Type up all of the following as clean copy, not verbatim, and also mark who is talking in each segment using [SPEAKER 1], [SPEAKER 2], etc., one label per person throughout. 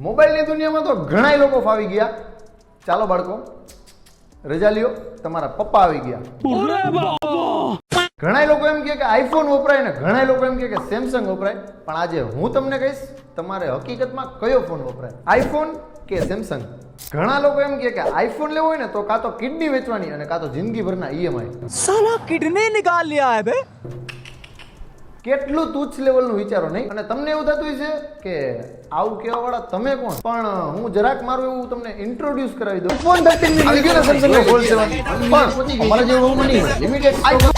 [SPEAKER 1] મોબાઈલની દુનિયામાં તો ઘણાય લોકો ફાવી ગયા. ચાલો બાળકો, રજા લ્યો, તમારા પપ્પા આવી ગયા. ઘણાય લોકો એમ કહે કે આઈફોન વપરાય ને ઘણાય લોકો એમ કહે કે સેમસંગ વપરાય. પણ આજે હું તમને કહીશ તમારે હકીકતમાં કયો ફોન વપરાય, આઈફોન કે સેમસંગ. ઘણા લોકો એમ કહે કે આઈફોન લેવો હોય ને તો કાં તો કિડની વેચવાની અને કાં તો જિંદગીભરના ઈએમઆઈ.
[SPEAKER 2] સાલા કિડની નિકાલ लिया है बे.
[SPEAKER 1] કેટલું તુચ્છ લેવલનું વિચારો નહીં. અને તમને એવું થતું છે કે આવું કહેવા વાળા તમે કોણ, પણ હું જરાક મારું એવું તમને ઇન્ટ્રોડ્યુસ કરાવી દઉં. ફોન 13 ની આવી ગયો ને સેમસંગ નો ગોલ્ડ 7 પણ અમારા જેવું રૂમ નહીં હોય, લિમિટેડ સ્ટોક.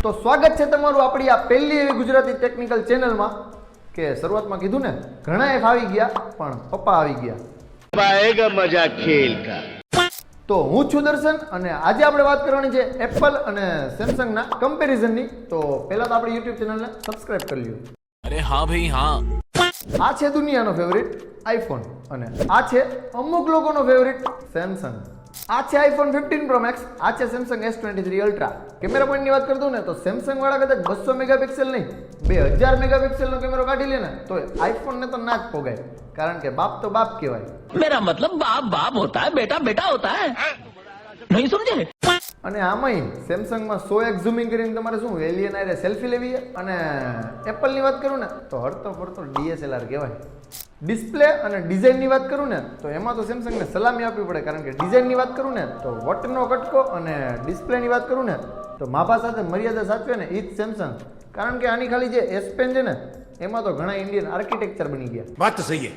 [SPEAKER 1] તો સ્વાગત છે તમારું આપણી આ પહેલી એવી ગુજરાતી ટેકનિકલ ચેનલમાં કે શરૂઆતમાં કીધું ને ઘણાએ ફાવી ગયા પણ પપ્પા આવી ગયા.
[SPEAKER 3] पाएगा मजा खेल का.
[SPEAKER 1] તો હું છું દર્શન અને આજે આપણે વાત કરવાની છે એપલ અને સેમસંગના કમ્પેરિઝનની. તો પહેલા તો આપણી યુટ્યુબ ચેનલને સબસ્ક્રાઇબ કરી લ્યો.
[SPEAKER 2] अरे हाँ भाई हाँ.
[SPEAKER 1] આ છે દુનિયાનો ફેવરિટ આઈફોન અને આ છે અમુક લોકોનો ફેવરિટ સેમસંગ. આ છે આઈફોન 15 પ્રો મેક્સ, આ છે સેમસંગ S23 અલ્ટ્રા. કેમેરા પોઈન્ટની વાત કરતો ને તો સેમસંગ વાળા કદાચ 200 મેગાપિક્સલ નહીં 2000 મેગાપિક્સલનો કેમેરો કાઢી લે ને તો આઈફોન ને તો ના જ પોગાય, કારણ કે બાપ તો બાપ કહેવાય.
[SPEAKER 4] मेरा मतलब बाप बाप होता है, बेटा बेटा होता है, नहीं समझे?
[SPEAKER 1] અને આમાંય સેમસંગમાં 100x ઝૂમિંગ કરીને તમારે શું એલિયન આરે સેલ્ફી લેવી છે. અને એપલની વાત કરું ને તો હરતો ફરતો DSLR કહેવાય. ડિસ્પ્લે અને ડિઝાઇનની વાત કરું ને તો એમાં તો સેમસંગને સલામી આપવી પડે, કારણ કે ડિઝાઇનની વાત કરું ને તો વટનો કટકો અને ડિસ્પ્લેની વાત કરું ને તો માપા સાથે મર્યાદા સાચવે ને એ જ સેમસંગ. કારણ કે આની ખાલી જે S પેન છે ને એમાં તો ઘણા ઇન્ડિયન આર્કિટેક્ચર બની ગયા.
[SPEAKER 5] बात तो सही है.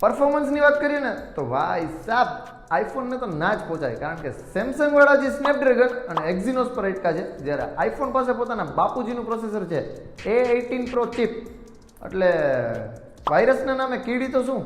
[SPEAKER 1] પરફોર્મન્સની વાત કરીએ ને તો ભાઈ સાહેબ આઈફોનને તો ના જ પહોંચાય, કારણ કે સેમસંગ વાળા જે સ્નેપડ્રેગન અને એક્ઝિનોસ પર અટકા છે, જ્યારે આઈફોન પાસે પોતાના બાપુજીનું પ્રોસેસર છે A18 પ્રો ચિપ. એટલે વાયરસના નામે કીડી તો શું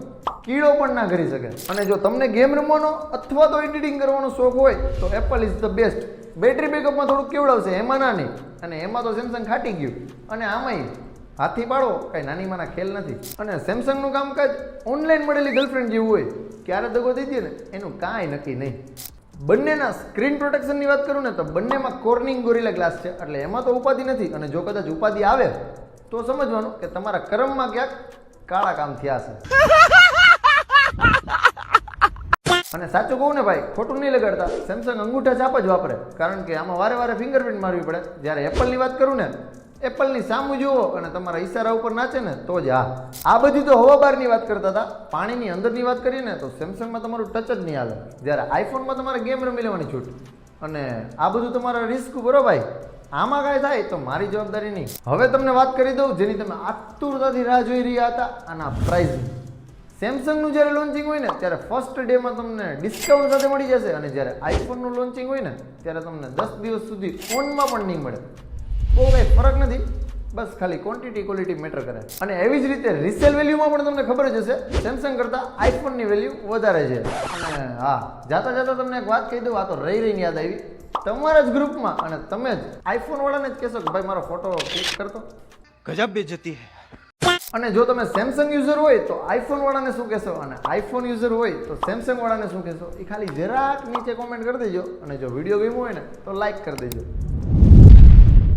[SPEAKER 1] કીડો પણ ના કરી શકે. અને જો તમને ગેમ રમવાનો અથવા તો એડિટિંગ કરવાનો શોખ હોય તો Apple is the best. Battery બેકઅપમાં થોડુંક કેવડાવશે, એમાં ના નહીં. અને એમાં તો સેમસંગ ખાટી ગયું. અને આમાંય હાથી પાડો કઈ નાની માના ખેલ નથી. અને સેમસંગનું કામકાજ ઓનલાઈન મળેલી ગર્લફ્રેન્ડ જેવું હોય, ક્યારે દગો થઈ દે ને એનું કાંઈ નક્કી નહીં. બંનેના સ્ક્રીન પ્રોટેક્શનની વાત કરું ને તો બંનેમાં કોર્નિંગ ગોરિલા ગ્લાસ છે, એટલે એમાં તો ઉપાધિ નથી. અને જો કદાચ ઉપાધિ આવે તો સમજવાનું કે તમારા કર્મમાં ક્યાંક કાળા કામ થયા છે. અને સાચું કહું ને ભાઈ, ખોટું નહીં લગાડતા, સેમસંગ અંગૂઠા છાપ જ વાપરે, કારણ કે આમાં વારે વારે ફિંગરપ્રિન્ટ મારવી પડે. જ્યારે એપલની વાત કરું ને એપલની સામું જુઓ અને તમારા ઈશારા ઉપર નાચે ને તો જ. આ બધી તો હવા બહારની વાત કરતા હતા. પાણીની અંદરની વાત કરીએ ને તો સેમસંગમાં તમારું ટચ જ નહીં હાલે, જ્યારે આઈફોનમાં તમારે ગેમ રમી લેવાની છૂટ. અને આ બધું તમારા રિસ્ક બરો ભાઈ, આમાં કાંઈ થાય તો મારી જવાબદારી નહીં. હવે તમને વાત કરી દઉં જેની તમે આતુરતાથી રાહ જોઈ રહ્યા હતા, આના પ્રાઇઝની. સેમસંગનું જ્યારે લોન્ચિંગ હોય ને ત્યારે ફર્સ્ટ ડેમાં તમને ડિસ્કાઉન્ટ સાથે મળી જશે, અને જ્યારે આઈફોનનું લોન્ચિંગ હોય ને ત્યારે તમને 10 દિવસ સુધી ફોનમાં પણ નહીં મળે. બહુ કંઈ ફરક નથી, બસ ખાલી ક્વોન્ટિટી ક્વોલિટી મેટર કરે. અને એવી જ રીતે રિસેલ વેલ્યુમાં પણ તમને ખબર જ હશે સેમસંગ કરતાં આઈફોનની વેલ્યુ વધારે છે. અને હા, જાતા જાતા તમને એક વાત કહી દઉં, આ તો રહી રહીને યાદ આવી. તમારા જ ગ્રુપમાં અને તમે જ આઈફોન વાળાને જ કહેશો કે ભાઈ મારો ફોટો ક્લિક કરતો.
[SPEAKER 2] गजब बेइज्जती है.
[SPEAKER 1] અને જો તમે સેમસંગ યુઝર હોય તો આઈફોન વાળાને શું કહેશો, અને આઈફોન યુઝર હોય તો સેમસંગ વાળાને શું કહેશો, એ ખાલી જરાક નીચે કોમેન્ટ કરી દેજો. અને જો વિડીયો ગમ્યો હોય ને તો લાઈક કરી દેજો.